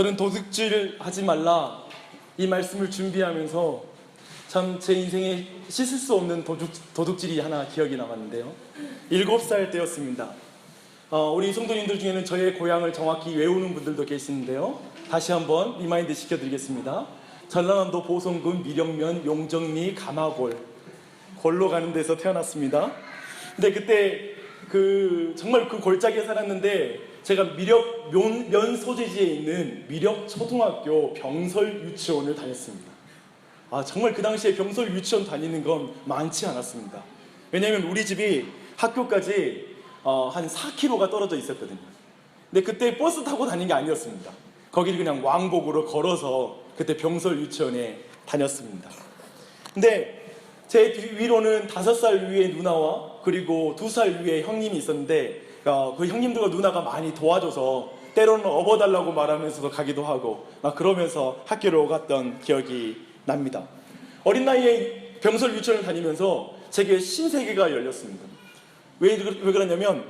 저는 도둑질 하지 말라 이 말씀을 준비하면서 참 제 인생에 씻을 수 없는 도둑질이 하나 기억이 남았는데요. 7살 때였습니다. 우리 성도님들 중에는 저의 고향을 정확히 외우는 분들도 계시는데요. 다시 한번 리마인드 시켜드리겠습니다. 전라남도 보성군 미령면 용정리 가마골 골로 가는 데서 태어났습니다. 근데 그때 정말 그 골짜기에 살았는데 제가 면 소재지에 있는 미력 초등학교 병설 유치원을 다녔습니다. 정말 그 당시에 병설 유치원 다니는 건 많지 않았습니다. 왜냐하면 우리 집이 학교까지 한 4km가 떨어져 있었거든요. 근데 그때 버스 타고 다닌 게 아니었습니다. 거기를 그냥 왕복으로 걸어서 그때 병설 유치원에 다녔습니다. 근데 제 위로는 5살 위의 누나와 그리고 2살 위의 형님이 있었는데 그 형님들과 누나가 많이 도와줘서 때로는 업어달라고 말하면서도 가기도 하고 막 그러면서 학교를 갔던 기억이 납니다. 어린 나이에 병설 유치원을 다니면서 제게 신세계가 열렸습니다. 왜 그러냐면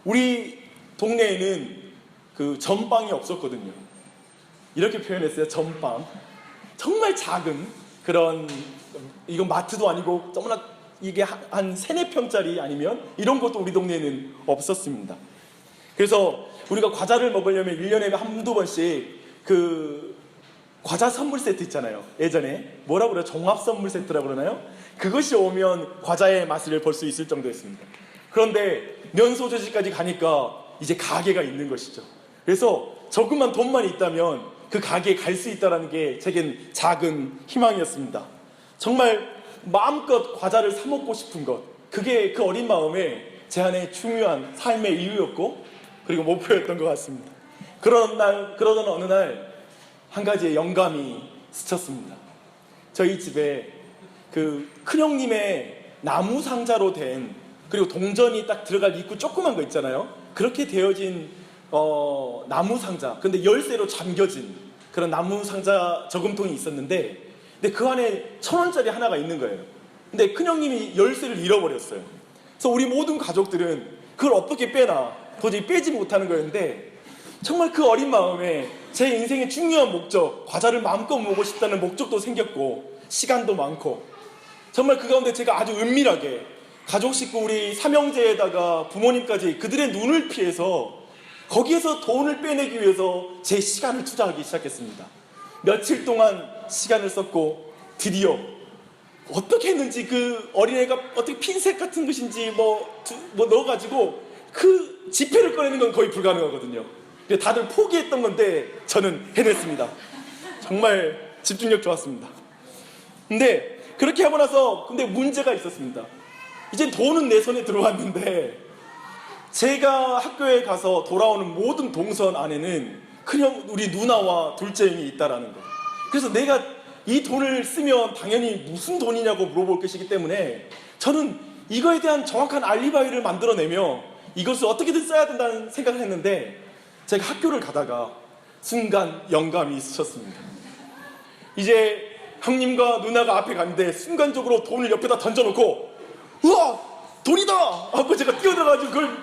우리 동네에는 그 전방이 없었거든요. 이렇게 표현했어요. 전방. 정말 작은 그런, 이건 마트도 아니고 너무나 이게 한 3, 4평짜리 아니면 이런 것도 우리 동네에는 없었습니다. 그래서 우리가 과자를 먹으려면 1년에 한두 번씩 그 과자 선물 세트 있잖아요. 예전에 뭐라고 그래요? 종합 선물 세트라고 그러나요? 그것이 오면 과자의 맛을 볼 수 있을 정도였습니다. 그런데 면 소재지까지 가니까 이제 가게가 있는 것이죠. 그래서 조금만 돈만 있다면 그 가게에 갈 수 있다는 게 제겐 작은 희망이었습니다. 정말 마음껏 과자를 사 먹고 싶은 것, 그게 그 어린 마음에 제 안에 중요한 삶의 이유였고 그리고 목표였던 것 같습니다. 그러던 어느 날 한 가지의 영감이 스쳤습니다. 저희 집에 그 큰형님의 나무 상자로 된, 그리고 동전이 딱 들어갈 입구 조그만 거 있잖아요. 그렇게 되어진 나무 상자, 근데 열쇠로 잠겨진 그런 나무 상자 저금통이 있었는데, 근데 그 안에 1,000원짜리 하나가 있는 거예요. 근데 큰형님이 열쇠를 잃어버렸어요. 그래서 우리 모든 가족들은 그걸 어떻게 빼나 도저히 빼지 못하는 거였는데, 정말 그 어린 마음에 제 인생의 중요한 목적, 과자를 마음껏 먹고 싶다는 목적도 생겼고 시간도 많고, 정말 그 가운데 제가 아주 은밀하게 가족 식구 우리 삼형제에다가 부모님까지 그들의 눈을 피해서 거기에서 돈을 빼내기 위해서 제 시간을 투자하기 시작했습니다. 며칠 동안 시간을 썼고 드디어 어떻게 했는지, 그 어린애가 어떻게 핀셋 같은 것인지 뭐 넣어가지고 그 지폐를 꺼내는 건 거의 불가능하거든요. 다들 포기했던 건데 저는 해냈습니다. 정말 집중력 좋았습니다. 근데 그렇게 하고 나서 근데 문제가 있었습니다. 이제 돈은 내 손에 들어왔는데 제가 학교에 가서 돌아오는 모든 동선 안에는 큰형 우리 누나와 둘째 형이 있다라는 거. 그래서 내가 이 돈을 쓰면 당연히 무슨 돈이냐고 물어볼 것이기 때문에 저는 이거에 대한 정확한 알리바이를 만들어내며 이것을 어떻게든 써야 된다는 생각을 했는데, 제가 학교를 가다가 순간 영감이 스쳤습니다. 이제 형님과 누나가 앞에 갔는데 순간적으로 돈을 옆에다 던져놓고 우와! 돈이다! 하고 제가 뛰어들어가지고 그걸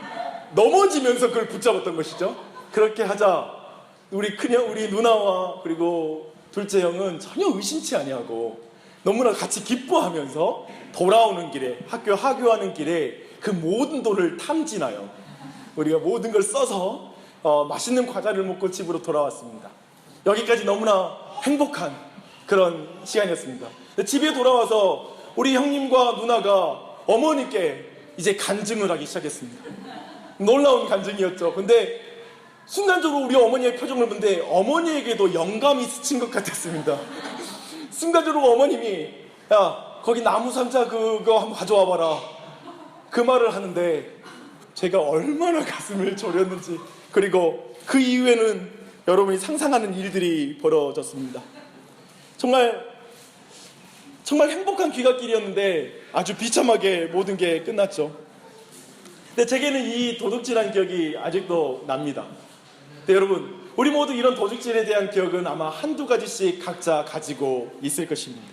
넘어지면서 그걸 붙잡았던 것이죠. 그렇게 하자 우리 큰형, 우리 누나와 그리고 둘째 형은 전혀 의심치 아니하고 너무나 같이 기뻐하면서 돌아오는 길에, 학교 하교하는 길에 그 모든 돈을 탐진하여 우리가 모든 걸 써서 맛있는 과자를 먹고 집으로 돌아왔습니다. 여기까지 너무나 행복한 그런 시간이었습니다. 집에 돌아와서 우리 형님과 누나가 어머니께 이제 간증을 하기 시작했습니다. 놀라운 간증이었죠. 근데 순간적으로 우리 어머니의 표정을 보는데 어머니에게도 영감이 스친 것 같았습니다. 순간적으로 어머님이 야, 거기 나무 상자 그거 한번 가져와 봐라, 그 말을 하는데 제가 얼마나 가슴을 졸였는지, 그리고 그 이후에는 여러분이 상상하는 일들이 벌어졌습니다. 정말 행복한 귀갓길이었는데 아주 비참하게 모든 게 끝났죠. 근데 제게는 이 도둑질한 기억이 아직도 납니다. 근데 여러분, 우리 모두 이런 도둑질에 대한 기억은 아마 한두 가지씩 각자 가지고 있을 것입니다.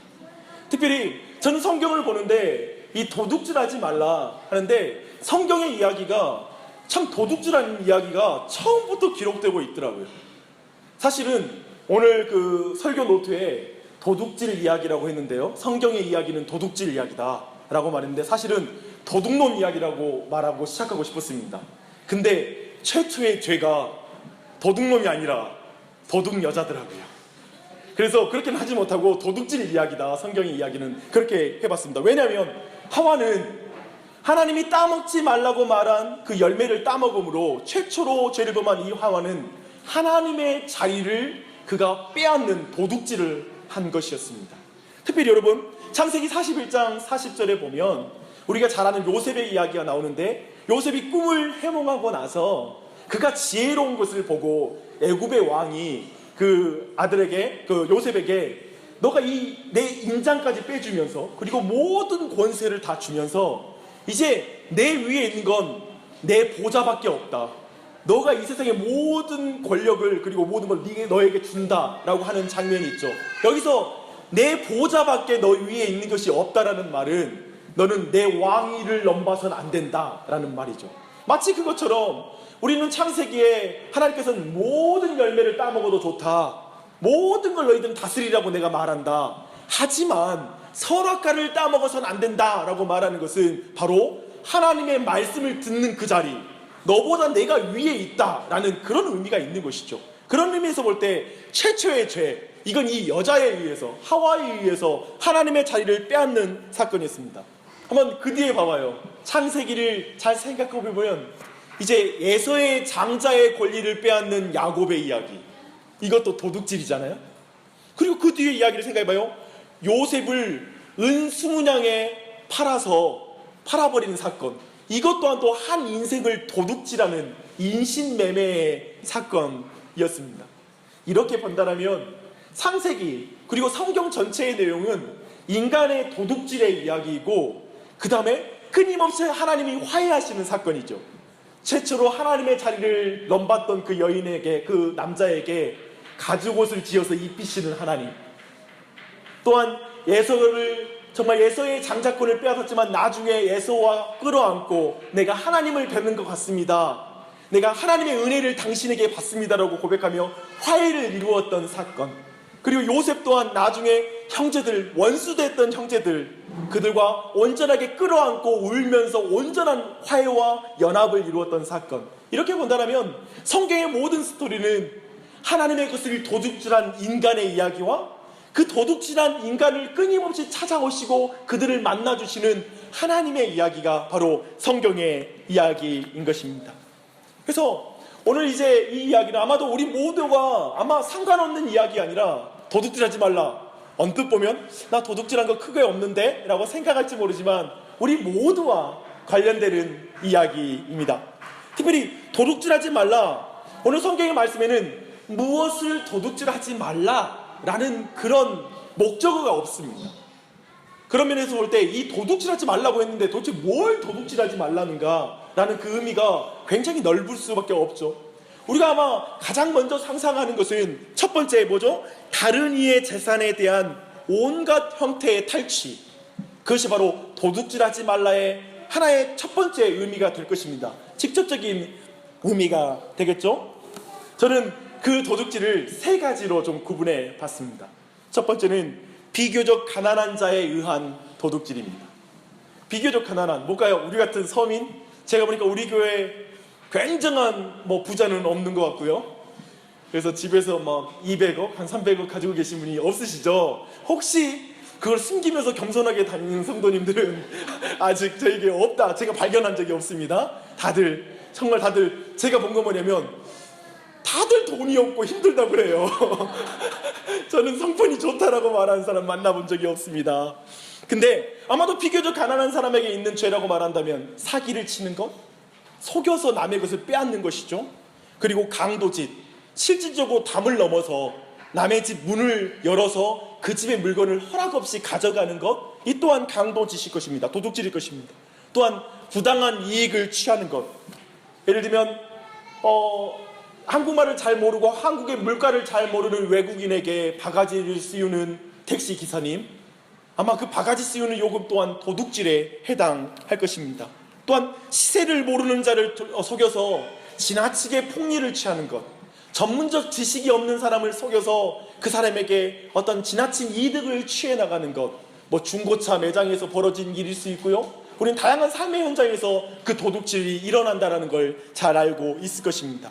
특별히 저는 성경을 보는데 이 도둑질하지 말라 하는데 성경의 이야기가 참 도둑질하는 이야기가 처음부터 기록되고 있더라고요. 사실은 오늘 그 설교 노트에 도둑질 이야기라고 했는데요, 성경의 이야기는 도둑질 이야기다 라고 말했는데, 사실은 도둑놈 이야기라고 말하고 시작하고 싶었습니다. 근데 최초의 죄가 도둑놈이 아니라 도둑 여자더라고요. 그래서 그렇게는 하지 못하고 도둑질 이야기다, 성경의 이야기는, 그렇게 해봤습니다. 왜냐하면 하와는 하나님이 따먹지 말라고 말한 그 열매를 따먹음으로 최초로 죄를 범한 이 하와는 하나님의 자리를 그가 빼앗는 도둑질을 한 것이었습니다. 특별히 여러분, 창세기 41장 40절에 보면 우리가 잘 아는 요셉의 이야기가 나오는데, 요셉이 꿈을 해몽하고 나서 그가 지혜로운 것을 보고 애굽의 왕이 그 아들에게, 그 요셉에게, 너가 이 내 인장까지 빼주면서 그리고 모든 권세를 다 주면서 이제 내 위에 있는 건 내 보좌밖에 없다, 너가 이 세상의 모든 권력을 그리고 모든 걸 너에게 준다라고 하는 장면이 있죠. 여기서 내 보좌밖에 너 위에 있는 것이 없다라는 말은 너는 내 왕위를 넘봐서는 안 된다라는 말이죠. 마치 그것처럼 우리는 창세기에 하나님께서는 모든 열매를 따먹어도 좋다, 모든 걸 너희들은 다스리라고 내가 말한다, 하지만 선악과를 따먹어서는 안 된다라고 말하는 것은 바로 하나님의 말씀을 듣는 그 자리, 너보다 내가 위에 있다라는 그런 의미가 있는 것이죠. 그런 의미에서 볼 때 최초의 죄, 이건 이 여자에 의해서, 하와에 의해서 하나님의 자리를 빼앗는 사건이었습니다. 한번 그 뒤에 봐봐요. 창세기를 잘 생각해 보면 이제 에서의 장자의 권리를 빼앗는 야곱의 이야기, 이것도 도둑질이잖아요. 그리고 그 뒤에 이야기를 생각해봐요. 요셉을 은 20냥에 팔아버리는 사건, 이것 또한 또 한 인생을 도둑질하는 인신매매의 사건이었습니다. 이렇게 본다면 창세기 그리고 성경 전체의 내용은 인간의 도둑질의 이야기이고, 그 다음에 끊임없이 하나님이 화해하시는 사건이죠. 최초로 하나님의 자리를 넘봤던 그 여인에게, 그 남자에게 가죽옷을 지어서 입히시는 하나님, 또한 에서를 정말 에서의 장자권을 빼앗았지만 나중에 에서와 끌어안고 내가 하나님을 뵙는 것 같습니다, 내가 하나님의 은혜를 당신에게 받습니다라고 고백하며 화해를 이루었던 사건, 그리고 요셉 또한 나중에 형제들, 원수됐던 형제들, 그들과 온전하게 끌어안고 울면서 온전한 화해와 연합을 이루었던 사건. 이렇게 본다면 성경의 모든 스토리는 하나님의 것을 도둑질한 인간의 이야기와 그 도둑질한 인간을 끊임없이 찾아오시고 그들을 만나주시는 하나님의 이야기가 바로 성경의 이야기인 것입니다. 그래서 오늘 이제 이 이야기는 아마도 우리 모두가 아마 상관없는 이야기가 아니라, 도둑질하지 말라, 언뜻 보면 나 도둑질한 거 크게 없는데 라고 생각할지 모르지만 우리 모두와 관련되는 이야기입니다. 특별히 도둑질하지 말라, 오늘 성경의 말씀에는 무엇을 도둑질하지 말라 라는 그런 목적어가 없습니다. 그런 면에서 볼 때 이 도둑질하지 말라고 했는데 도대체 뭘 도둑질하지 말라는가 라는 그 의미가 굉장히 넓을 수밖에 없죠. 우리가 아마 가장 먼저 상상하는 것은 첫 번째 뭐죠? 다른 이의 재산에 대한 온갖 형태의 탈취, 그것이 바로 도둑질하지 말라의 하나의 첫 번째 의미가 될 것입니다. 직접적인 의미가 되겠죠? 저는 그 도둑질을 세 가지로 좀 구분해 봤습니다. 첫 번째는 비교적 가난한 자에 의한 도둑질입니다. 비교적 가난한, 뭘까요? 우리 같은 서민, 제가 보니까 우리 교회 굉장한 부자는 없는 것 같고요. 그래서 집에서 막 200억, 한 300억 가지고 계신 분이 없으시죠? 혹시 그걸 숨기면서 겸손하게 다니는 성도님들은 아직 저에게 없다, 제가 발견한 적이 없습니다. 다들 정말 다들 제가 본 건 뭐냐면 다들 돈이 없고 힘들다고 그래요. 저는 성분이 좋다라고 말하는 사람 만나본 적이 없습니다. 근데 아마도 비교적 가난한 사람에게 있는 죄라고 말한다면 사기를 치는 것, 속여서 남의 것을 빼앗는 것이죠. 그리고 강도짓, 실질적으로 담을 넘어서 남의 집 문을 열어서 그 집의 물건을 허락 없이 가져가는 것, 이 또한 강도짓일 것입니다. 도둑질일 것입니다. 또한 부당한 이익을 취하는 것, 예를 들면 한국말을 잘 모르고 한국의 물가를 잘 모르는 외국인에게 바가지를 씌우는 택시 기사님, 아마 그 바가지 씌우는 요금 또한 도둑질에 해당할 것입니다. 또한 시세를 모르는 자를 속여서 지나치게 폭리를 취하는 것, 전문적 지식이 없는 사람을 속여서 그 사람에게 어떤 지나친 이득을 취해 나가는 것, 뭐 중고차 매장에서 벌어진 일일 수 있고요. 우리는 다양한 삶의 현장에서 그 도둑질이 일어난다는 걸 잘 알고 있을 것입니다.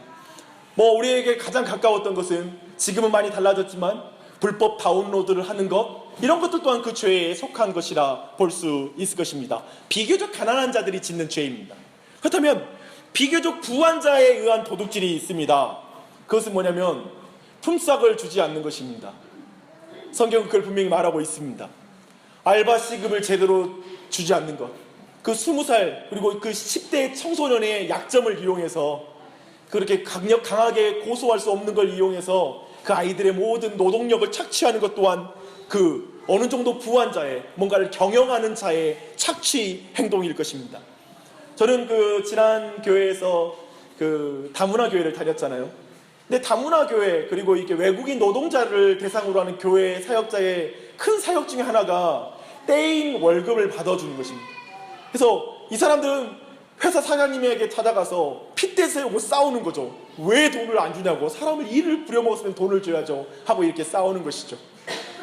뭐 우리에게 가장 가까웠던 것은 지금은 많이 달라졌지만 불법 다운로드를 하는 것, 이런 것들 또한 그 죄에 속한 것이라 볼 수 있을 것입니다. 비교적 가난한 자들이 짓는 죄입니다. 그렇다면 비교적 부한 자에 의한 도둑질이 있습니다. 그것은 뭐냐면 품삯을 주지 않는 것입니다. 성경은 그걸 분명히 말하고 있습니다. 알바 시급을 제대로 주지 않는 것, 그 20살 그리고 그 10대 청소년의 약점을 이용해서 그렇게 강하게 고소할 수 없는 걸 이용해서 그 아이들의 모든 노동력을 착취하는 것 또한 그 어느 정도 부한 자의, 뭔가를 경영하는 자의 착취 행동일 것입니다. 저는 그 지난 교회에서 그 다문화 교회를 다녔잖아요. 근데 다문화 교회, 그리고 이렇게 외국인 노동자를 대상으로 하는 교회 사역자의 큰 사역 중에 하나가 떼인 월급을 받아주는 것입니다. 그래서 이 사람들은 회사 사장님에게 찾아가서 핏대 세우고 싸우는 거죠. 왜 돈을 안 주냐고, 사람을 일을 부려먹었으면 돈을 줘야죠 하고 이렇게 싸우는 것이죠.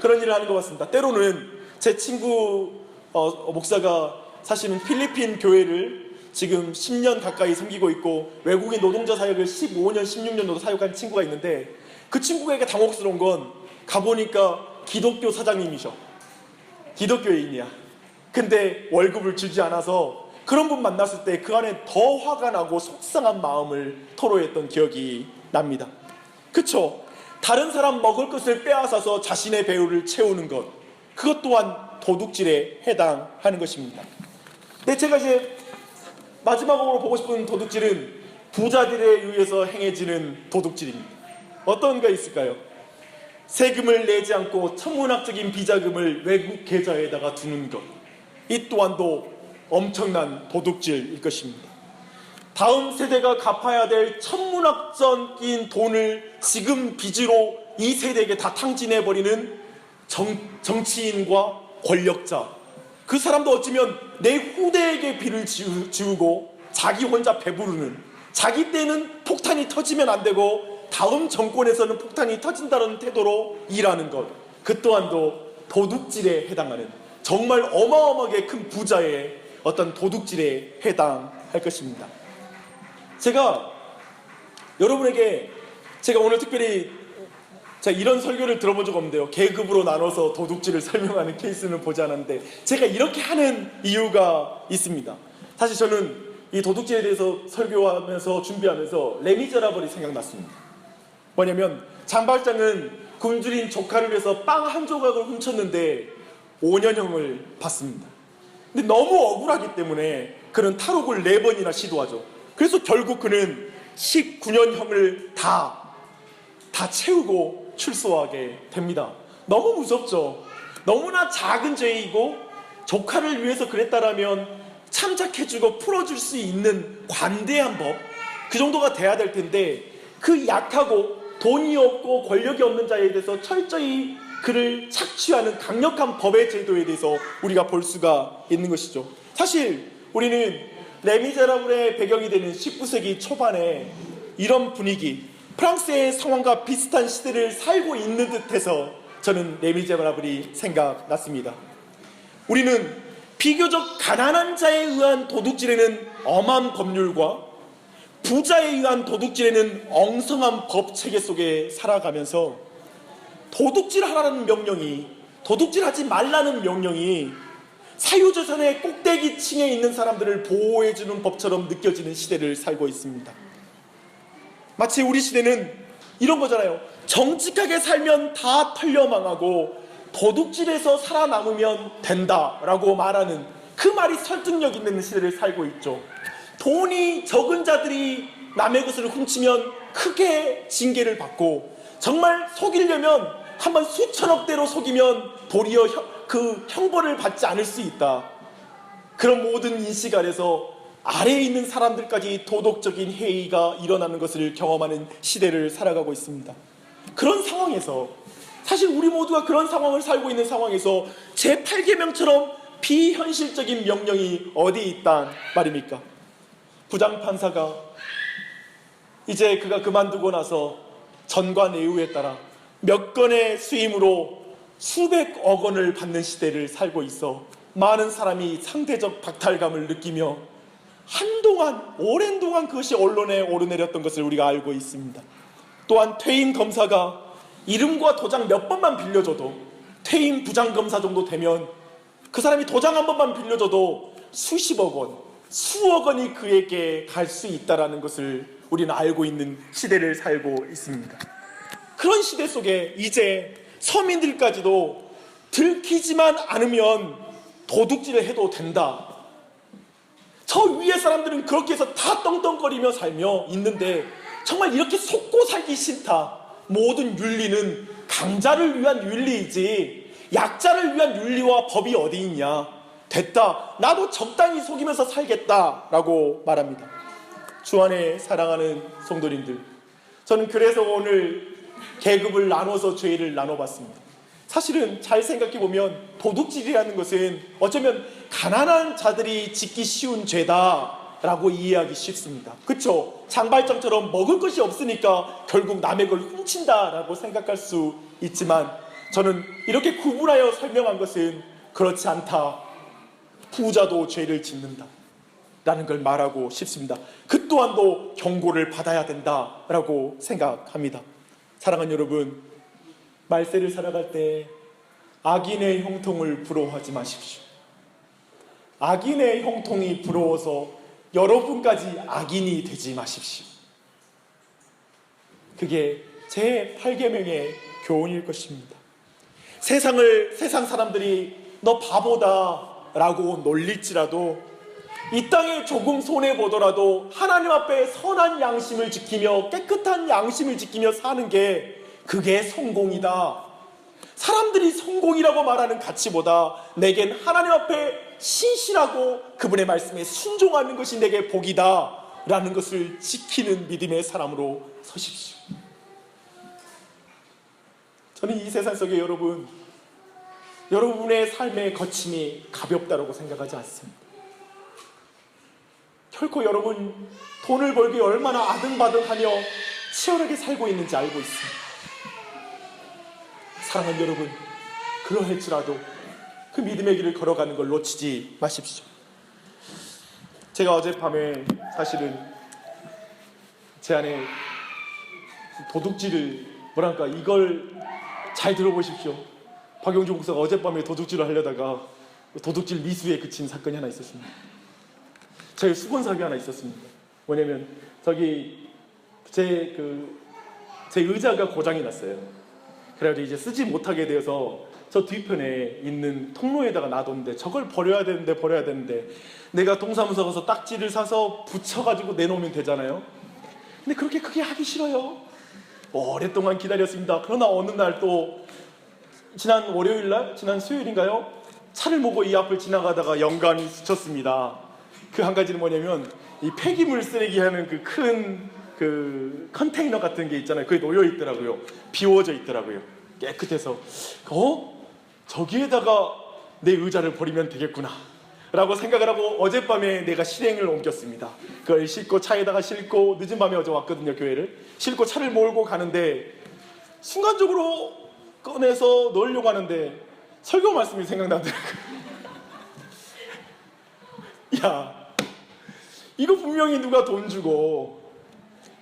그런 일을 하는 것 같습니다. 때로는 제 친구 목사가 사실은 필리핀 교회를 지금 10년 가까이 섬기고 있고 외국인 노동자 사역을 15년, 16년 정도 사역한 친구가 있는데, 그 친구에게 당혹스러운 건 가보니까 기독교 사장님이셔. 기독교인이야. 근데 월급을 주지 않아서 그런 분 만났을 때 그 안에 더 화가 나고 속상한 마음을 토로했던 기억이 납니다. 그쵸? 다른 사람 먹을 것을 빼앗아서 자신의 배우를 채우는 것, 그것 또한 도둑질에 해당하는 것입니다. 근데 제가 이제 마지막으로 보고 싶은 도둑질은 부자들에 의해서 행해지는 도둑질입니다. 어떤 게 있을까요? 세금을 내지 않고 천문학적인 비자금을 외국 계좌에다가 두는 것, 이 또한도 엄청난 도둑질일 것입니다. 다음 세대가 갚아야 될 천문학적인 돈을 지금 빚으로 이 세대에게 다 탕진해버리는 정치인과 권력자, 그 사람도 어쩌면 내 후대에게 빚을 지우고 자기 혼자 배부르는, 자기 때는 폭탄이 터지면 안 되고 다음 정권에서는 폭탄이 터진다는 태도로 일하는 것, 그 또한도 도둑질에 해당하는 정말 어마어마하게 큰 부자의 어떤 도둑질에 해당할 것입니다. 제가 여러분에게, 제가 오늘 특별히 이런 설교를 들어본 적 없는데요, 계급으로 나눠서 도둑질을 설명하는 케이스는 보지 않았는데 제가 이렇게 하는 이유가 있습니다. 사실 저는 이 도둑질에 대해서 설교하면서 준비하면서 레미제라블이 생각났습니다. 뭐냐면 장발장은 굶주린 조카를 위해서 빵 한 조각을 훔쳤는데 5년형을 받습니다. 근데 너무 억울하기 때문에 그는 탈옥을 4번이나 시도하죠. 그래서 결국 그는 19년형을 다 채우고 출소하게 됩니다. 너무 무섭죠. 너무나 작은 죄이고 조카를 위해서 그랬다라면 참작해주고 풀어줄 수 있는 관대한 법, 그 정도가 돼야 될 텐데 그 약하고 돈이 없고 권력이 없는 자에 대해서 철저히 그를 착취하는 강력한 법의 제도에 대해서 우리가 볼 수가 있는 것이죠. 사실 우리는 레미제라블의 배경이 되는 19세기 초반에 이런 분위기, 프랑스의 상황과 비슷한 시대를 살고 있는 듯해서 저는 레미제라블이 생각났습니다. 우리는 비교적 가난한 자에 의한 도둑질에는 엄한 법률과 부자에 의한 도둑질에는 엉성한 법 체계 속에 살아가면서 도둑질하라는 명령이, 도둑질하지 말라는 명령이 사유재산의 꼭대기층에 있는 사람들을 보호해주는 법처럼 느껴지는 시대를 살고 있습니다. 마치 우리 시대는 이런 거잖아요. 정직하게 살면 다 털려망하고 도둑질에서 살아남으면 된다라고 말하는 그 말이 설득력 있는 시대를 살고 있죠. 돈이 적은 자들이 남의 것을 훔치면 크게 징계를 받고, 정말 속이려면 한번 수천억대로 속이면 도리어 그 형벌을 받지 않을 수 있다. 그런 모든 인식 아래서 아래에 있는 사람들까지 도덕적인 해이가 일어나는 것을 경험하는 시대를 살아가고 있습니다. 그런 상황에서, 사실 우리 모두가 그런 상황을 살고 있는 상황에서 제8계명처럼 비현실적인 명령이 어디 있단 말입니까? 부장판사가 이제 그가 그만두고 나서 전과 내후에 따라 몇 건의 수임으로 수백억 원을 받는 시대를 살고 있어 많은 사람이 상대적 박탈감을 느끼며 한동안 오랜 동안 그것이 언론에 오르내렸던 것을 우리가 알고 있습니다. 또한 퇴임 검사가 이름과 도장 몇 번만 빌려줘도, 퇴임 부장검사 정도 되면 그 사람이 도장 한 번만 빌려줘도 수십억 원, 수억 원이 그에게 갈 수 있다는 것을 우리는 알고 있는 시대를 살고 있습니다. 그런 시대 속에 이제 서민들까지도 들키지만 않으면 도둑질을 해도 된다. 저 위에 사람들은 그렇게 해서 다 떵떵거리며 살며 있는데 정말 이렇게 속고 살기 싫다. 모든 윤리는 강자를 위한 윤리이지 약자를 위한 윤리와 법이 어디 있냐. 됐다. 나도 적당히 속이면서 살겠다라고 말합니다. 주 안에 사랑하는 성도님들, 저는 그래서 오늘 계급을 나눠서 죄를 나눠봤습니다. 사실은 잘 생각해보면 도둑질이라는 것은 어쩌면 가난한 자들이 짓기 쉬운 죄다라고 이해하기 쉽습니다. 그렇죠? 장발장처럼 먹을 것이 없으니까 결국 남의 걸 훔친다라고 생각할 수 있지만 저는 이렇게 구분하여 설명한 것은 그렇지 않다. 부자도 죄를 짓는다 라는 걸 말하고 싶습니다. 그 또한도 경고를 받아야 된다라고 생각합니다. 사랑하는 여러분, 말세를 살아갈 때 악인의 형통을 부러워하지 마십시오. 악인의 형통이 부러워서 여러분까지 악인이 되지 마십시오. 그게 제 8계명의 교훈일 것입니다. 세상 사람들이 너 바보다 라고 놀릴지라도 이 땅에 조금 손해보더라도 하나님 앞에 선한 양심을 지키며 깨끗한 양심을 지키며 사는 게 그게 성공이다. 사람들이 성공이라고 말하는 가치보다 내겐 하나님 앞에 신실하고 그분의 말씀에 순종하는 것이 내게 복이다 라는 것을 지키는 믿음의 사람으로 서십시오. 저는 이 세상 속에 여러분의 삶의 거침이 가볍다고 생각하지 않습니다. 결코 여러분 돈을 벌기 얼마나 아등바등하며 치열하게 살고 있는지 알고 있습니다. 사랑하는 여러분, 그러할지라도 그 믿음의 길을 걸어가는 걸 놓치지 마십시오. 제가 어젯밤에 사실은 제 안에 도둑질을 이걸 잘 들어보십시오. 박용주 목사가 어젯밤에 도둑질을 하려다가 도둑질 미수에 그친 사건이 하나 있었습니다. 저희 수건 사기 하나 있었습니다. 뭐냐면 제 의자가 고장이 났어요. 그래가지고 이제 쓰지 못하게 되어서 저 뒤편에 있는 통로에다가 놔뒀는데 저걸 버려야 되는데 내가 동사무소 가서 딱지를 사서 붙여가지고 내놓으면 되잖아요. 근데 그렇게 크게 하기 싫어요. 오랫동안 기다렸습니다. 그러나 어느 날 또 지난 수요일인가요? 차를 모고 이 앞을 지나가다가 영감이 스쳤습니다. 그 한 가지는 뭐냐면 이 폐기물 쓰레기 하는 그 큰 컨테이너 같은 게 있잖아요. 그게 놓여 있더라고요. 비워져 있더라고요. 깨끗해서 저기에다가 내 의자를 버리면 되겠구나 라고 생각을 하고 어젯밤에 내가 실행을 옮겼습니다. 그걸 싣고 차에다가 싣고 늦은 밤에 어제 왔거든요. 교회를 싣고 차를 몰고 가는데 순간적으로 꺼내서 넣으려고 하는데 설교 말씀이 생각나더라고요. 야, 이거 분명히 누가 돈 주고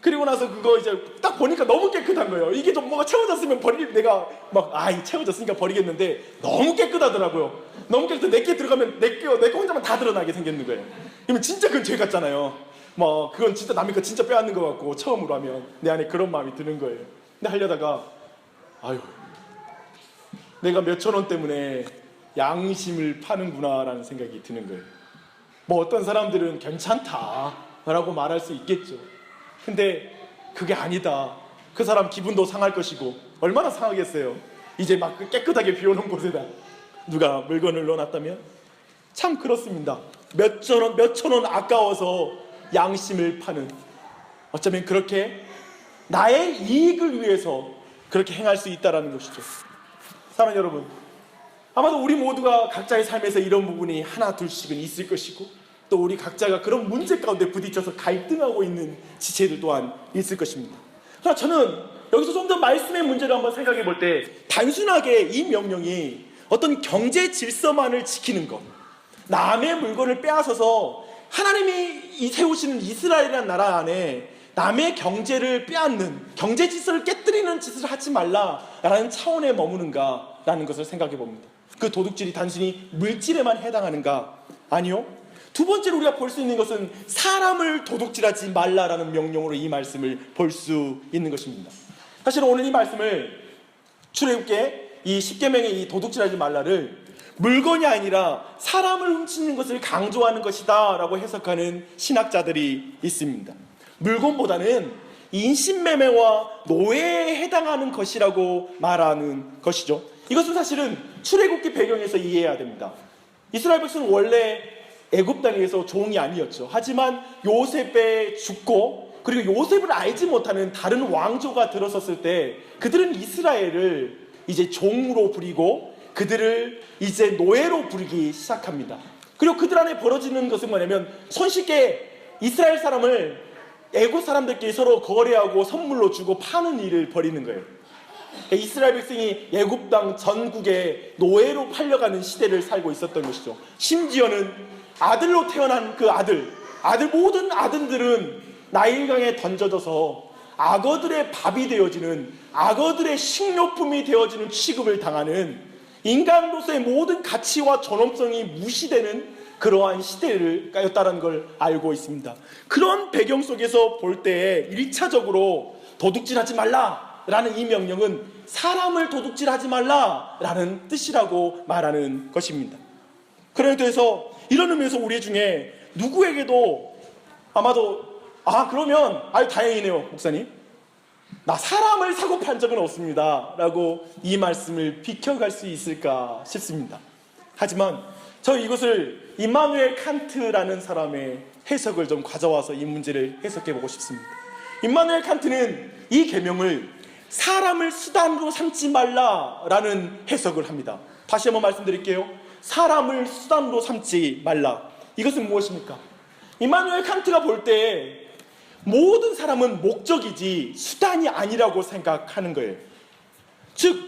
그리고 나서 그거 이제 딱 보니까 너무 깨끗한 거예요. 이게 좀 뭐가 채워졌으면 내가 채워졌으니까 버리겠는데 너무 깨끗하더라고요. 너무 깨끗해. 내게 들어가면 내 거 혼자만 다 드러나게 생겼는 거예요. 그러면 진짜 그건 죄 같잖아요. 그건 진짜 남의 거 진짜 빼앗는 것 같고 처음으로 하면 내 안에 그런 마음이 드는 거예요. 근데 하려다가 내가 몇천 원 때문에 양심을 파는구나 라는 생각이 드는 거예요. 어떤 사람들은 괜찮다라고 말할 수 있겠죠. 근데 그게 아니다. 그 사람 기분도 상할 것이고 얼마나 상하겠어요. 이제 막 깨끗하게 비워놓은 곳에다 누가 물건을 넣어놨다면 참 그렇습니다. 몇천 원 아까워서 양심을 파는, 어쩌면 그렇게 나의 이익을 위해서 그렇게 행할 수 있다는 것이죠. 사랑하는 여러분, 아마도 우리 모두가 각자의 삶에서 이런 부분이 하나 둘씩은 있을 것이고 또 우리 각자가 그런 문제 가운데 부딪혀서 갈등하고 있는 지체들 또한 있을 것입니다. 그러나 저는 여기서 좀 더 말씀의 문제를 한번 생각해 볼 때 단순하게 이 명령이 어떤 경제 질서만을 지키는 것, 남의 물건을 빼앗아서 하나님이 세우시는 이스라엘이라는 나라 안에 남의 경제를 빼앗는, 경제 질서를 깨뜨리는 짓을 하지 말라라는 차원에 머무는가라는 것을 생각해 봅니다. 그 도둑질이 단순히 물질에만 해당하는가? 아니요. 두 번째로 우리가 볼 수 있는 것은 사람을 도둑질하지 말라라는 명령으로 이 말씀을 볼 수 있는 것입니다. 사실 오늘 이 말씀을 출애굽기의 이 십계명의 이 도둑질하지 말라를 물건이 아니라 사람을 훔치는 것을 강조하는 것이다 라고 해석하는 신학자들이 있습니다. 물건보다는 인신매매와 노예에 해당하는 것이라고 말하는 것이죠. 이것은 사실은 출애굽기 배경에서 이해해야 됩니다. 이스라엘 백성은 원래 애굽 땅에서 종이 아니었죠. 하지만 요셉에 죽고 그리고 요셉을 알지 못하는 다른 왕조가 들어섰을 때 그들은 이스라엘을 이제 종으로 부리고 그들을 이제 노예로 부리기 시작합니다. 그리고 그들 안에 벌어지는 것은 뭐냐면 손쉽게 이스라엘 사람을 애굽 사람들끼리 서로 거래하고 선물로 주고 파는 일을 벌이는 거예요. 이스라엘 백성이 애굽 땅 전국에 노예로 팔려가는 시대를 살고 있었던 것이죠. 심지어는 아들로 태어난 그 모든 아들들은 나일강에 던져져서 악어들의 밥이 되어지는, 악어들의 식료품이 되어지는 취급을 당하는, 인간으로서의 모든 가치와 존엄성이 무시되는 그러한 시대였다는 걸 알고 있습니다. 그런 배경 속에서 볼 때 1차적으로 도둑질하지 말라라는 이 명령은 사람을 도둑질하지 말라라는 뜻이라고 말하는 것입니다. 그래서 이런 의미에서 우리 중에 누구에게도 아마도 그러면 다행이네요 목사님, 나 사람을 사고 팔 적은 없습니다 라고 이 말씀을 비켜갈 수 있을까 싶습니다. 하지만 저 이것을 임마누엘 칸트라는 사람의 해석을 좀 가져와서 이 문제를 해석해 보고 싶습니다. 임마누엘 칸트는 이 계명을 사람을 수단으로 삼지 말라라는 해석을 합니다. 다시 한번 말씀드릴게요. 사람을 수단으로 삼지 말라. 이것은 무엇입니까? 임마누엘 칸트가 볼 때 모든 사람은 목적이지 수단이 아니라고 생각하는 거예요. 즉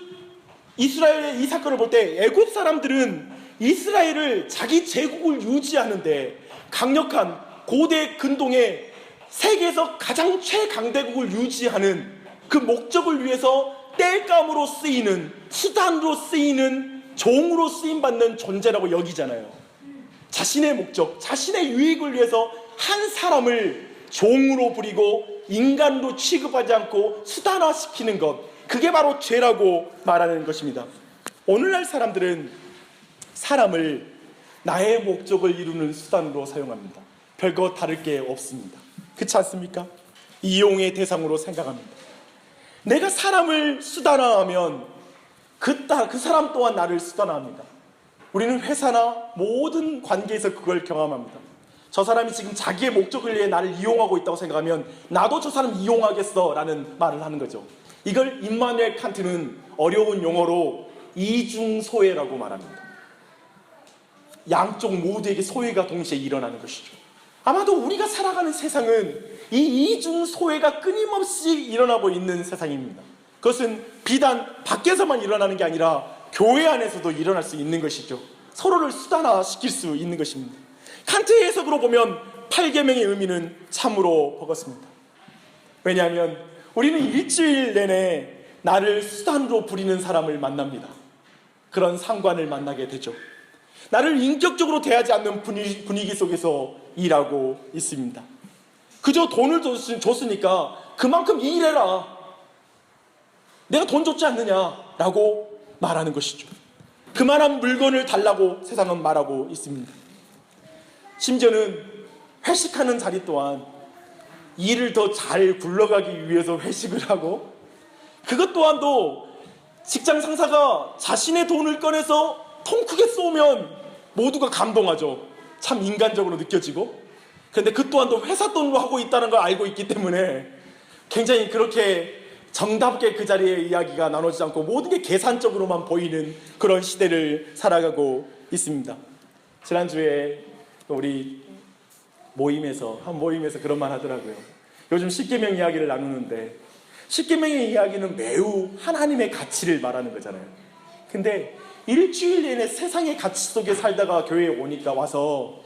이스라엘의 이 사건을 볼 때 애굽 사람들은 이스라엘을 자기 제국을 유지하는데 강력한 고대 근동의 세계에서 가장 최강대국을 유지하는 그 목적을 위해서 땔감으로 쓰이는, 수단으로 쓰이는, 종으로 쓰임받는 존재라고 여기잖아요. 자신의 목적, 자신의 유익을 위해서 한 사람을 종으로 부리고 인간으로 취급하지 않고 수단화시키는 것, 그게 바로 죄라고 말하는 것입니다. 오늘날 사람들은 사람을 나의 목적을 이루는 수단으로 사용합니다. 별거 다를 게 없습니다. 그렇지 않습니까? 이용의 대상으로 생각합니다. 내가 사람을 수단화하면 그 사람 또한 나를 수단화합니다. 우리는 회사나 모든 관계에서 그걸 경험합니다. 저 사람이 지금 자기의 목적을 위해 나를 이용하고 있다고 생각하면 나도 저 사람 이용하겠어 라는 말을 하는 거죠. 이걸 임마누엘 칸트는 어려운 용어로 이중소외라고 말합니다. 양쪽 모두에게 소외가 동시에 일어나는 것이죠. 아마도 우리가 살아가는 세상은 이 이중소외가 끊임없이 일어나고 있는 세상입니다. 그것은 비단 밖에서만 일어나는 게 아니라 교회 안에서도 일어날 수 있는 것이죠. 서로를 수단화시킬 수 있는 것입니다. 칸트의 해석으로 보면 8계명의 의미는 참으로 버겁습니다. 왜냐하면 우리는 일주일 내내 나를 수단으로 부리는 사람을 만납니다. 그런 상관을 만나게 되죠. 나를 인격적으로 대하지 않는 분위기 속에서 일하고 있습니다. 그저 돈을 줬으니까 그만큼 일해라, 내가 돈 줬지 않느냐라고 말하는 것이죠. 그만한 물건을 달라고 세상은 말하고 있습니다. 심지어는 회식하는 자리 또한 일을 더 잘 굴러가기 위해서 회식을 하고, 그것 또한도 직장 상사가 자신의 돈을 꺼내서 통 크게 쏘면 모두가 감동하죠. 참 인간적으로 느껴지고. 그런데 그 또한도 회사 돈으로 하고 있다는 걸 알고 있기 때문에 굉장히 그렇게 정답게 그 자리에 이야기가 나눠지지 않고 모든 게 계산적으로만 보이는 그런 시대를 살아가고 있습니다. 지난주에 우리 한 모임에서 그런 말 하더라고요. 요즘 십계명 이야기를 나누는데 십계명의 이야기는 매우 하나님의 가치를 말하는 거잖아요. 근데 일주일 내내 세상의 가치 속에 살다가 교회에 오니까 와서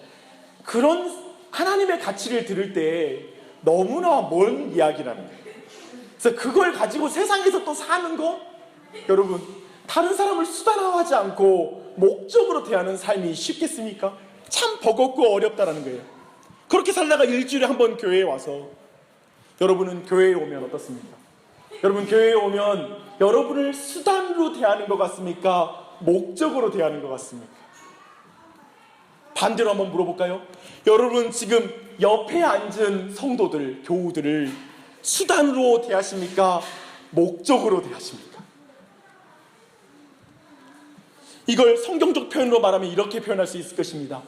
그런 하나님의 가치를 들을 때 너무나 먼 이야기라는 거예요. 그래서 그걸 가지고 세상에서 또 사는 거, 여러분, 다른 사람을 수단화하지 않고 목적으로 대하는 삶이 쉽겠습니까? 참 버겁고 어렵다라는 거예요. 그렇게 살다가 일주일에 한 번 교회에 와서, 여러분은 교회에 오면 어떻습니까? 여러분, 교회에 오면 여러분을 수단으로 대하는 것 같습니까? 목적으로 대하는 것 같습니까? 반대로 한번 물어볼까요? 여러분, 지금 옆에 앉은 성도들, 교우들을 수단으로 대하십니까? 목적으로 대하십니까? 이걸 성경적 표현으로 말하면 이렇게 표현할 수 있을 것입니다.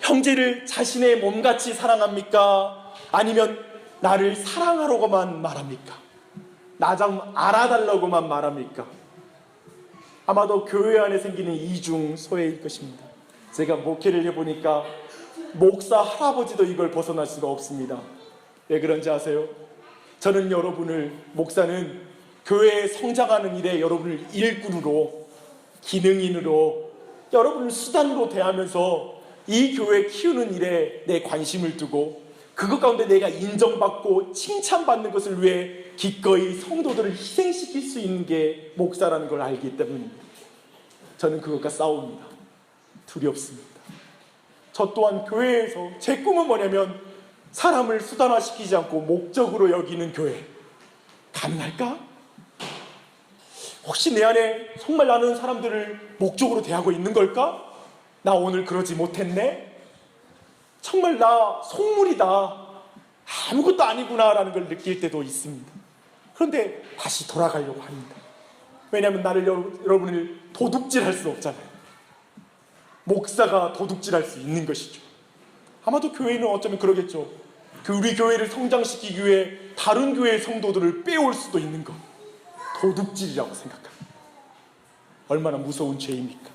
형제를 자신의 몸같이 사랑합니까? 아니면 나를 사랑하라고만 말합니까? 나 좀 알아달라고만 말합니까? 아마도 교회 안에 생기는 이중소외일 것입니다. 제가 목회를 해보니까 목사 할아버지도 이걸 벗어날 수가 없습니다. 왜 그런지 아세요? 저는 여러분을, 목사는 교회에 성장하는 일에 여러분을 일꾼으로, 기능인으로, 여러분을 수단으로 대하면서 이 교회 키우는 일에 내 관심을 두고 그것 가운데 내가 인정받고 칭찬받는 것을 위해 기꺼이 성도들을 희생시킬 수 있는 게 목사라는 걸 알기 때문입니다. 저는 그것과 싸웁니다. 두렵습니다. 저 또한 교회에서 제 꿈은 뭐냐면 사람을 수단화시키지 않고 목적으로 여기는 교회. 가능할까? 혹시 내 안에 정말 나는 사람들을 목적으로 대하고 있는 걸까? 나 오늘 그러지 못했네? 정말 나 속물이다, 아무것도 아니구나 라는 걸 느낄 때도 있습니다. 그런데 다시 돌아가려고 합니다. 왜냐하면 나를, 여러분을 도둑질할 수 없잖아요. 목사가 도둑질할 수 있는 것이죠. 아마도 교회는 어쩌면 그러겠죠. 우리 교회를 성장시키기 위해 다른 교회의 성도들을 빼올 수도 있는 것, 도둑질이라고 생각합니다. 얼마나 무서운 죄입니까?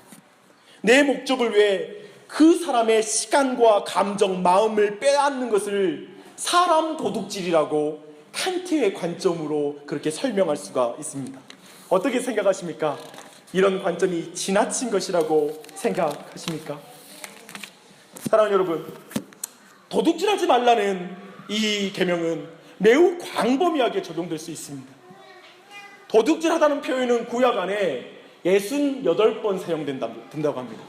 내 목적을 위해 그 사람의 시간과 감정, 마음을 빼앗는 것을 사람 도둑질이라고 칸트의 관점으로 그렇게 설명할 수가 있습니다. 어떻게 생각하십니까? 이런 관점이 지나친 것이라고 생각하십니까? 사랑하는 여러분, 도둑질하지 말라는 이 계명은 매우 광범위하게 적용될 수 있습니다. 도둑질하다는 표현은 구약 안에 68번 사용된다고 합니다.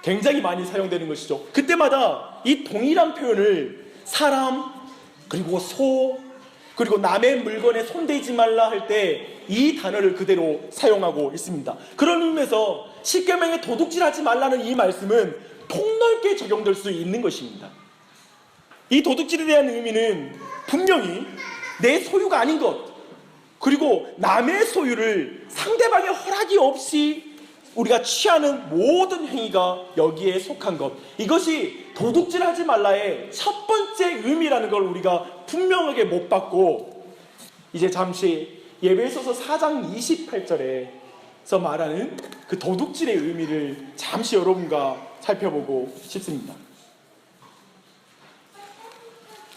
굉장히 많이 사용되는 것이죠. 그때마다 이 동일한 표현을 사람, 그리고 소, 그리고 남의 물건에 손대지 말라 할 때 이 단어를 그대로 사용하고 있습니다. 그런 의미에서 십계명에 도둑질하지 말라는 이 말씀은 폭넓게 적용될 수 있는 것입니다. 이 도둑질에 대한 의미는 분명히 내 소유가 아닌 것, 그리고 남의 소유를 상대방의 허락이 없이 우리가 취하는 모든 행위가 여기에 속한 것, 이것이 도둑질하지 말라의 첫 번째 의미라는 걸 우리가 분명하게 못 받고, 이제 잠시 예배소서 4장 28절에서 말하는 그 도둑질의 의미를 잠시 여러분과 살펴보고 싶습니다.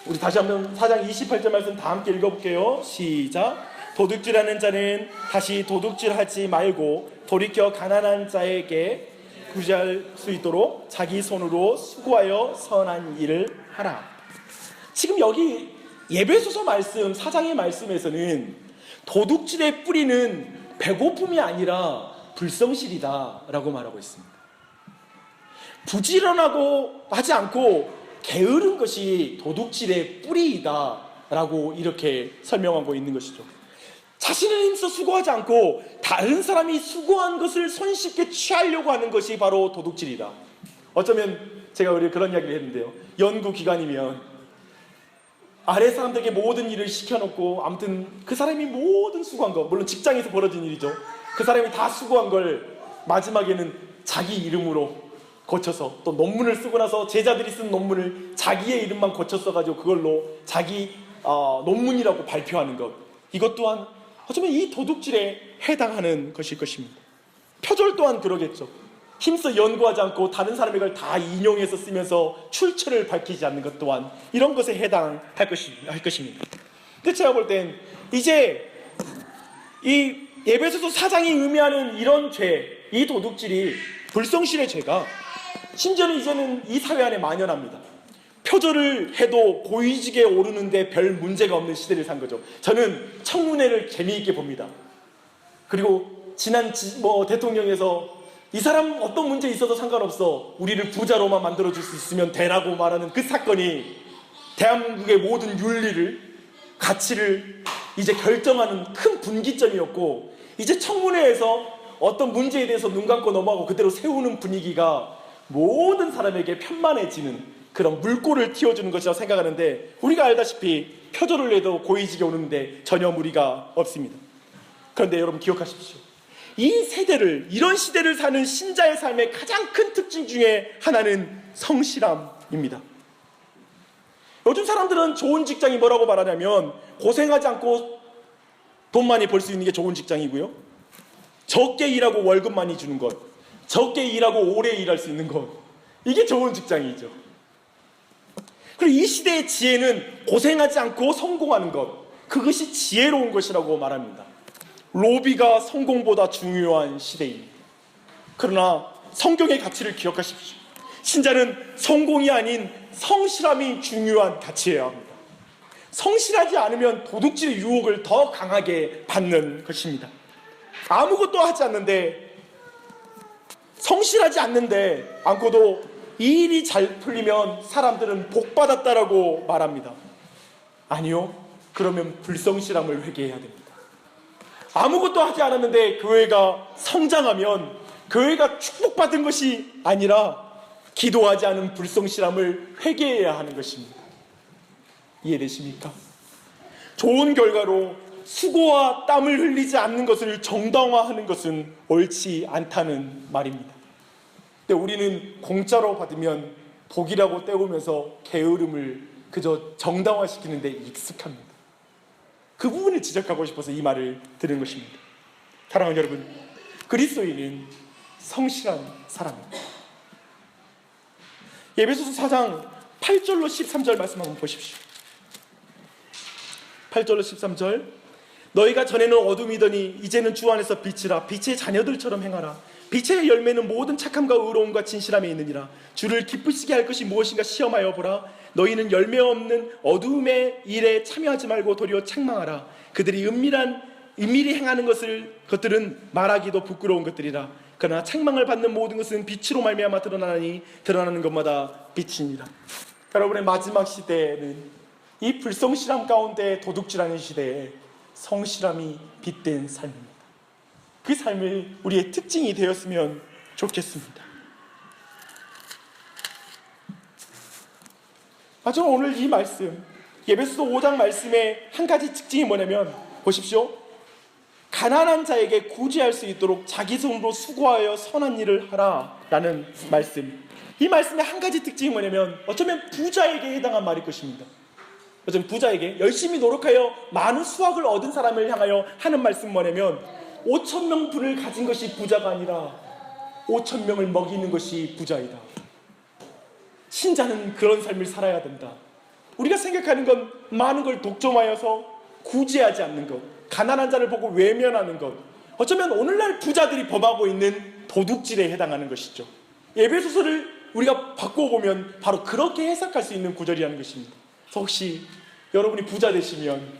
우리 다시 한번 4장 28절 말씀 다 함께 읽어볼게요. 시작. 도둑질하는 자는 다시 도둑질하지 말고 돌이켜 가난한 자에게 구제할 수 있도록 자기 손으로 수고하여 선한 일을 하라. 지금 여기 예배소서 말씀 4장의 말씀에서는 도둑질의 뿌리는 배고픔이 아니라 불성실이다 라고 말하고 있습니다. 부지런하고 하지 않고 게으른 것이 도둑질의 뿌리이다 라고 이렇게 설명하고 있는 것이죠. 자신을 힘써 수고하지 않고 다른 사람이 수고한 것을 손쉽게 취하려고 하는 것이 바로 도둑질이다. 어쩌면 제가 우리 그런 이야기를 했는데요, 연구기관이면 아래 사람들에게 모든 일을 시켜놓고, 아무튼 그 사람이 모든 수고한 거, 물론 직장에서 벌어진 일이죠, 그 사람이 다 수고한 걸 마지막에는 자기 이름으로 고쳐서, 또 논문을 쓰고 나서 제자들이 쓴 논문을 자기의 이름만 고쳐 써가지고 그걸로 자기 논문이라고 발표하는 것, 이것 또한 어쩌면 이 도둑질에 해당하는 것일 것입니다. 표절 또한 그러겠죠. 힘써 연구하지 않고 다른 사람의 걸 다 인용해서 쓰면서 출처를 밝히지 않는 것 또한 이런 것에 해당할 것입니다. 근데 제가 볼 땐 이제 이 에베소서 4장이 의미하는 이런 죄, 이 도둑질이, 불성실의 죄가 심지어는 이제는 이 사회 안에 만연합니다. 표절을 해도 고위직에 오르는데 별 문제가 없는 시대를 산 거죠. 저는 청문회를 재미있게 봅니다. 그리고 지난 대통령에서 이 사람 어떤 문제 있어도 상관없어, 우리를 부자로만 만들어줄 수 있으면 되라고 말하는 그 사건이 대한민국의 모든 윤리를, 가치를 이제 결정하는 큰 분기점이었고, 이제 청문회에서 어떤 문제에 대해서 눈 감고 넘어가고 그대로 세우는 분위기가 모든 사람에게 편만해지는 그런 물꼬를 틔워주는 것이라고 생각하는데, 우리가 알다시피 표절을 해도 고위직에 오르는데 전혀 무리가 없습니다. 그런데 여러분 기억하십시오. 이 세대를, 이런 시대를 사는 신자의 삶의 가장 큰 특징 중에 하나는 성실함입니다. 요즘 사람들은 좋은 직장이 뭐라고 말하냐면, 고생하지 않고 돈 많이 벌 수 있는 게 좋은 직장이고요, 적게 일하고 월급 많이 주는 것, 적게 일하고 오래 일할 수 있는 것, 이게 좋은 직장이죠. 그리고 이 시대의 지혜는 고생하지 않고 성공하는 것, 그것이 지혜로운 것이라고 말합니다. 로비가 성공보다 중요한 시대입니다. 그러나 성경의 가치를 기억하십시오. 신자는 성공이 아닌 성실함이 중요한 가치여야 합니다. 성실하지 않으면 도둑질의 유혹을 더 강하게 받는 것입니다. 아무것도 하지 않는데, 성실하지 않고도 이 일이 잘 풀리면 사람들은 복 받았다라고 말합니다. 아니요, 그러면 불성실함을 회개해야 됩니다. 아무것도 하지 않았는데 교회가 성장하면 교회가 축복받은 것이 아니라 기도하지 않은 불성실함을 회개해야 하는 것입니다. 이해되십니까? 좋은 결과로 수고와 땀을 흘리지 않는 것을 정당화하는 것은 옳지 않다는 말입니다. 근데 우리는 공짜로 받으면 복이라고 떼우면서 게으름을 그저 정당화시키는 데 익숙합니다. 그 부분을 지적하고 싶어서 이 말을 들은 것입니다. 사랑하는 여러분, 그리스도인은 성실한 사람입니다. 에베소서 4장 8절로 13절 말씀 한번 보십시오. 8절로 13절. 너희가 전에는 어둠이더니 이제는 주 안에서 빛이라. 빛의 자녀들처럼 행하라. 빛의 열매는 모든 착함과 의로움과 진실함에 있느니라. 주를 기쁘시게 할 것이 무엇인가 시험하여 보라. 너희는 열매 없는 어둠의 일에 참여하지 말고 도리어 책망하라. 그들이 은밀히 행하는 것들은 말하기도 부끄러운 것들이라. 그러나 책망을 받는 모든 것은 빛으로 말미암아 드러나니 드러나는 것마다 빛이니라. 여러분의 마지막 시대에는 이 불성실함 가운데 도둑질하는 시대에 성실함이 빛된 삶입니다. 그 삶이 우리의 특징이 되었으면 좋겠습니다. 저는 오늘 이 말씀, 에베소서 5장 말씀의 한 가지 특징이 뭐냐면, 보십시오. 가난한 자에게 구제할 수 있도록 자기 손으로 수고하여 선한 일을 하라 라는 말씀. 이 말씀의 한 가지 특징이 뭐냐면, 어쩌면 부자에게 해당한 말일 것입니다. 어쩌면 부자에게 열심히 노력하여 많은 수확을 얻은 사람을 향하여 하는 말씀 뭐냐면, 5,000명 분을 가진 것이 부자가 아니라 5,000명을 먹이는 것이 부자이다. 신자는 그런 삶을 살아야 된다. 우리가 생각하는 건 많은 걸 독점하여서 구제하지 않는 것, 가난한 자를 보고 외면하는 것, 어쩌면 오늘날 부자들이 범하고 있는 도둑질에 해당하는 것이죠. 에베소서를 우리가 바꿔보면 바로 그렇게 해석할 수 있는 구절이라는 것입니다. 그래서 혹시 여러분이 부자 되시면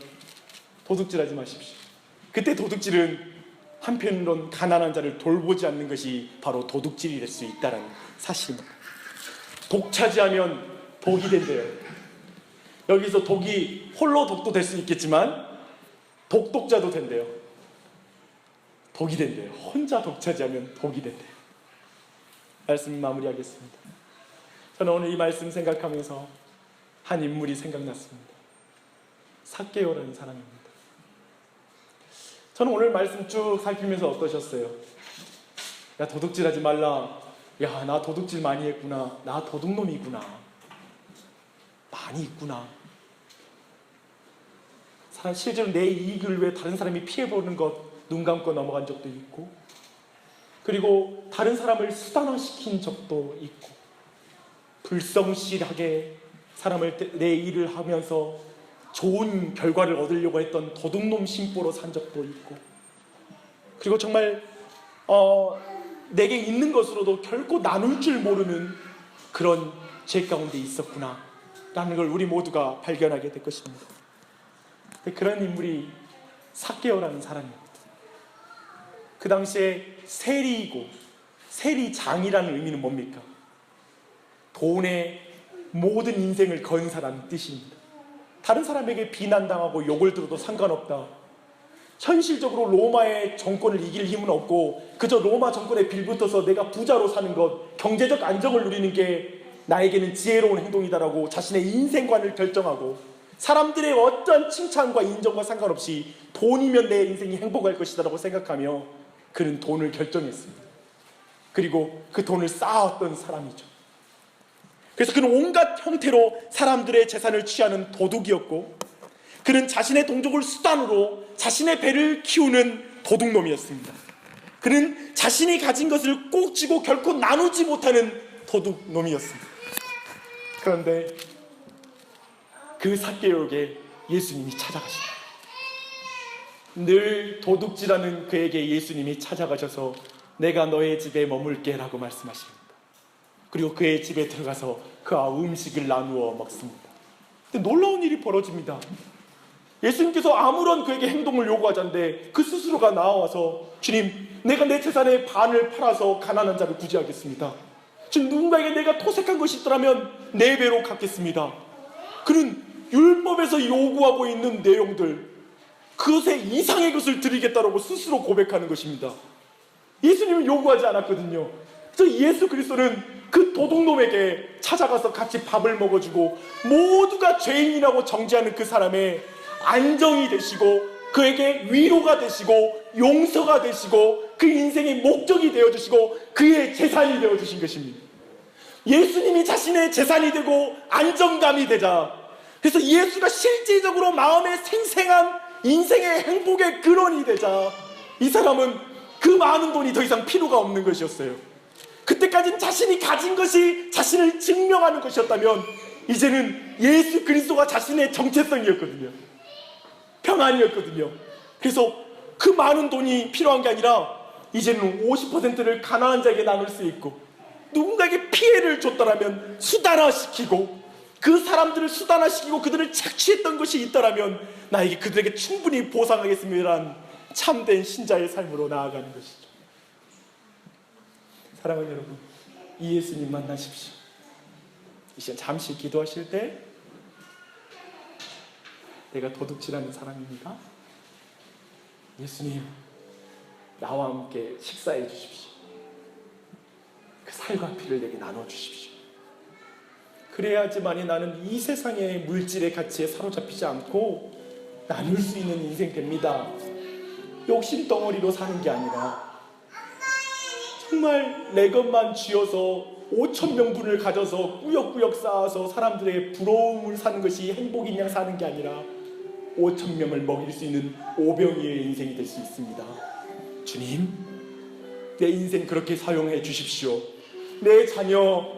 도둑질하지 마십시오. 그때 도둑질은 한편으론 가난한 자를 돌보지 않는 것이 바로 도둑질이 될 수 있다는 사실입니다. 독차지하면 독이 된대요. 여기서 독이 홀로 독도 될 수 있겠지만 독독자도 된대요. 독이 된대요. 혼자 독차지하면 독이 된대요. 말씀 마무리하겠습니다. 저는 오늘 이 말씀 생각하면서 한 인물이 생각났습니다. 삭개오라는 사람입니다. 저는 오늘 말씀 쭉 살피면서 어떠셨어요? 야, 도둑질하지 말라. 야, 나 도둑질 많이 했구나. 나 도둑놈이구나. 많이 있구나. 실제로 내 이익을 위해 다른 사람이 피해보는 것 눈 감고 넘어간 적도 있고, 그리고 다른 사람을 수단화시킨 적도 있고, 불성실하게 사람을 내 일을 하면서 좋은 결과를 얻으려고 했던 도둑놈 심보로 산 적도 있고, 그리고 정말 내게 있는 것으로도 결코 나눌 줄 모르는 그런 죄 가운데 있었구나 라는 걸 우리 모두가 발견하게 될 것입니다. 그런 인물이 삭개오라는 사람입니다. 그 당시에 세리이고, 세리장이라는 의미는 뭡니까? 돈에 모든 인생을 건 사람의 뜻입니다. 다른 사람에게 비난당하고 욕을 들어도 상관없다. 현실적으로 로마의 정권을 이길 힘은 없고 그저 로마 정권에 빌붙어서 내가 부자로 사는 것, 경제적 안정을 누리는 게 나에게는 지혜로운 행동이다라고 자신의 인생관을 결정하고, 사람들의 어떤 칭찬과 인정과 상관없이 돈이면 내 인생이 행복할 것이다라고 생각하며 그는 돈을 결정했습니다. 그리고 그 돈을 쌓았던 사람이죠. 그래서 그는 온갖 형태로 사람들의 재산을 취하는 도둑이었고, 그는 자신의 동족을 수단으로 자신의 배를 키우는 도둑놈이었습니다. 그는 자신이 가진 것을 꼭 쥐고 결코 나누지 못하는 도둑놈이었습니다. 그런데 그 삭개오에게 예수님이 찾아가십니다. 늘 도둑질하는 그에게 예수님이 찾아가셔서 내가 너의 집에 머물게 라고 말씀하십니다. 그리고 그의 집에 들어가서 그와 음식을 나누어 먹습니다. 근데 놀라운 일이 벌어집니다. 예수님께서 아무런 그에게 행동을 요구하지 않는데 그 스스로가 나와서 주님, 내가 내 재산의 반을 팔아서 가난한 자를 구제하겠습니다. 지금 누군가에게 내가 토색한 것이 있더라면 4배로 갚겠습니다. 그는 율법에서 요구하고 있는 내용들, 그것에 이상의 것을 드리겠다라고 스스로 고백하는 것입니다. 예수님은 요구하지 않았거든요. 그래서 예수 그리스도는 그 도둑놈에게 찾아가서 같이 밥을 먹어주고 모두가 죄인이라고 정죄하는 그 사람의 안정이 되시고, 그에게 위로가 되시고 용서가 되시고 그 인생의 목적이 되어주시고 그의 재산이 되어주신 것입니다. 예수님이 자신의 재산이 되고 안정감이 되자, 그래서 예수가 실질적으로 마음에 생생한 인생의 행복의 근원이 되자 이 사람은 그 많은 돈이 더 이상 필요가 없는 것이었어요. 그때까지는 자신이 가진 것이 자신을 증명하는 것이었다면 이제는 예수 그리스도가 자신의 정체성이었거든요. 평안이었거든요. 그래서 그 많은 돈이 필요한 게 아니라 이제는 50%를 가난한 자에게 나눌 수 있고, 누군가에게 피해를 줬더라면 수단화시키고, 그 사람들을 수단화시키고 그들을 착취했던 것이 있더라면 나에게 그들에게 충분히 보상하겠습니다라는 참된 신자의 삶으로 나아가는 것이죠. 사랑하는 여러분, 이 예수님 만나십시오. 이 시간 잠시 기도하실 때 내가 도둑질하는 사람입니다. 예수님, 나와 함께 식사해 주십시오. 그 살과 피를 내게 나눠주십시오. 그래야지만이 나는 이 세상의 물질의 가치에 사로잡히지 않고 나눌 수 있는 인생 됩니다. 욕심 덩어리로 사는 게 아니라 정말 내 것만 쥐어서 5,000명분을 가져서 꾸역꾸역 쌓아서 사람들의 부러움을 사는 것이 행복인 양 사는 게 아니라 5,000명을 먹일 수 있는 오병이의 인생이 될 수 있습니다. 주님, 내 인생 그렇게 사용해 주십시오. 내 자녀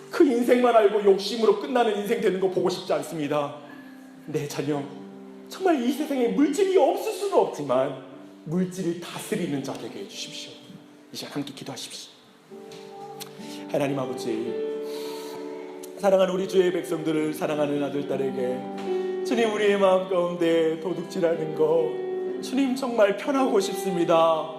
그 인생만 알고 욕심으로 끝나는 인생 되는 거 보고 싶지 않습니다. 내 자녀 정말 이 세상에 물질이 없을 수는 없지만 물질을 다스리는 자 되게 해주십시오. 이 시간 함께 기도하십시오. 하나님 아버지, 사랑하는 우리 주의 백성들을 사랑하는 아들 딸에게 주님, 우리의 마음 가운데 도둑질하는 거 주님 정말 편하고 싶습니다.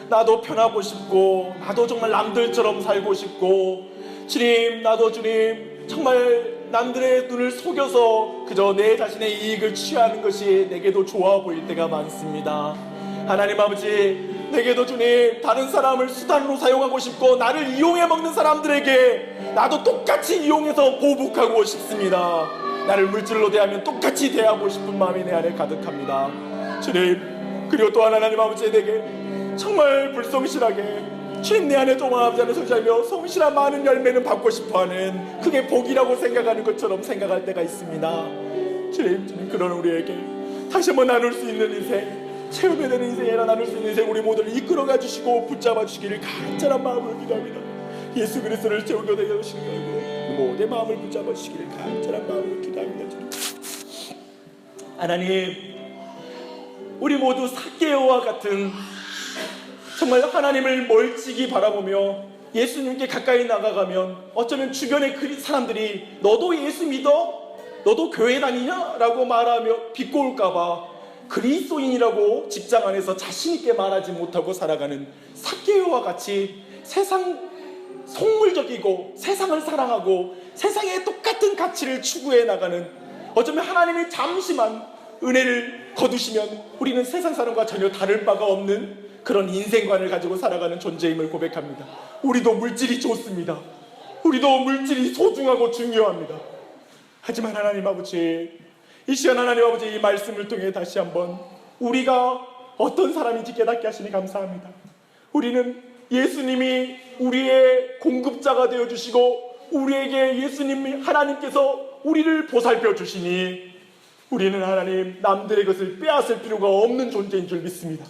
나도 편하고 싶고 나도 정말 남들처럼 살고 싶고 주님, 나도 주님 정말 남들의 눈을 속여서 그저 내 자신의 이익을 취하는 것이 내게도 좋아 보일 때가 많습니다. 하나님 아버지, 내게도 주님 다른 사람을 수단으로 사용하고 싶고 나를 이용해 먹는 사람들에게 나도 똑같이 이용해서 보복하고 싶습니다. 나를 물질로 대하면 똑같이 대하고 싶은 마음이 내 안에 가득합니다. 주님, 그리고 또한 하나님 아버지, 내게 정말 불성실하게 주님 내 안에 조만하지 않은 성실하며 성실한 많은 열매는 받고 싶어하는 그게 복이라고 생각하는 것처럼 생각할 때가 있습니다. 주님 그런 우리에게 다시 한번 나눌 수 있는 인생, 체험에 되는 인생이라 나눌 수 있는 인생 우리 모두를 이끌어가 주시고 붙잡아 주시기를 간절한 마음으로 기도합니다. 예수 그리스도를 제우게 되어 주시는 거고 모든 마음을 붙잡아 주시기를 간절한 마음으로 기도합니다. 주님. 하나님, 우리 모두 삭개오와 같은 정말 하나님을 멀찍이 바라보며 예수님께 가까이 나가가면 어쩌면 주변의 사람들이 너도 예수 믿어? 너도 교회 다니냐? 라고 말하며 비꼬을까봐 그리스도인이라고 직장 안에서 자신있게 말하지 못하고 살아가는 삭개오와 같이 세상 속물적이고 세상을 사랑하고 세상의 똑같은 가치를 추구해 나가는, 어쩌면 하나님이 잠시만 은혜를 거두시면 우리는 세상 사람과 전혀 다를 바가 없는 그런 인생관을 가지고 살아가는 존재임을 고백합니다. 우리도 물질이 좋습니다. 우리도 물질이 소중하고 중요합니다. 하지만 하나님 아버지, 이 시간 하나님 아버지, 이 말씀을 통해 다시 한번 우리가 어떤 사람인지 깨닫게 하시니 감사합니다. 우리는 예수님이 우리의 공급자가 되어주시고 우리에게 예수님 하나님께서 우리를 보살펴 주시니 우리는 하나님 남들의 것을 빼앗을 필요가 없는 존재인 줄 믿습니다.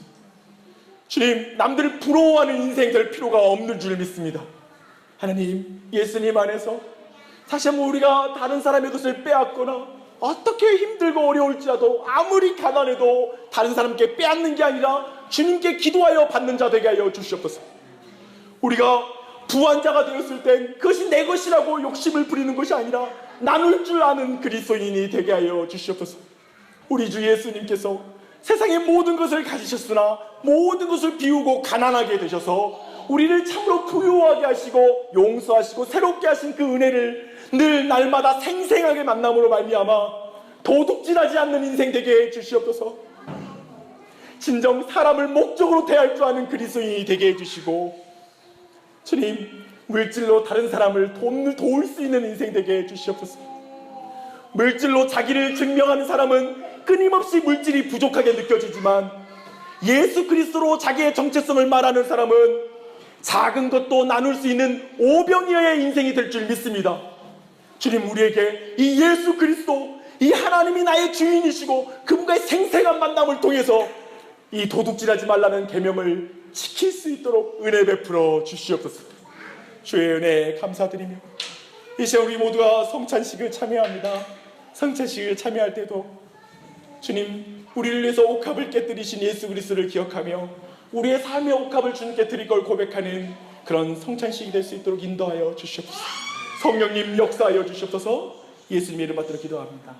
주님, 남들을 부러워하는 인생 될 필요가 없는 줄 믿습니다. 하나님, 예수님 안에서 다시 한번 우리가 다른 사람의 것을 빼앗거나 어떻게 힘들고 어려울지라도 아무리 가난해도 다른 사람께 빼앗는 게 아니라 주님께 기도하여 받는 자 되게 하여 주시옵소서. 우리가 부한자가 되었을 땐 그것이 내 것이라고 욕심을 부리는 것이 아니라 나눌 줄 아는 그리스도인이 되게 하여 주시옵소서. 우리 주 예수님께서 세상의 모든 것을 가지셨으나 모든 것을 비우고 가난하게 되셔서 우리를 참으로 부유하게 하시고 용서하시고 새롭게 하신 그 은혜를 늘 날마다 생생하게 만남으로 말미암아 도둑질하지 않는 인생 되게 해주시옵소서. 진정 사람을 목적으로 대할 줄 아는 그리스도인이 되게 해주시고, 주님, 물질로 다른 사람을 도울 수 있는 인생 되게 해주시옵소서. 물질로 자기를 증명하는 사람은 끊임없이 물질이 부족하게 느껴지지만 예수 그리스도로 자기의 정체성을 말하는 사람은 작은 것도 나눌 수 있는 오병이어의 인생이 될 줄 믿습니다. 주님, 우리에게 이 예수 그리스도, 이 하나님이 나의 주인이시고 그분과의 생생한 만남을 통해서 이 도둑질하지 말라는 계명을 지킬 수 있도록 은혜 베풀어 주시옵소서. 주의 은혜에 감사드리며 이 시간 우리 모두가 성찬식을 참여합니다. 성찬식을 참여할 때도 주님, 우리를 위해서 옥합을 깨뜨리신 예수 그리스도를 기억하며 우리의 삶의 옥합을 주님께 드릴 걸 고백하는 그런 성찬식이 될 수 있도록 인도하여 주시옵소서. 성령님 역사하여 주시옵소서. 예수님의 이름 받들어 기도합니다.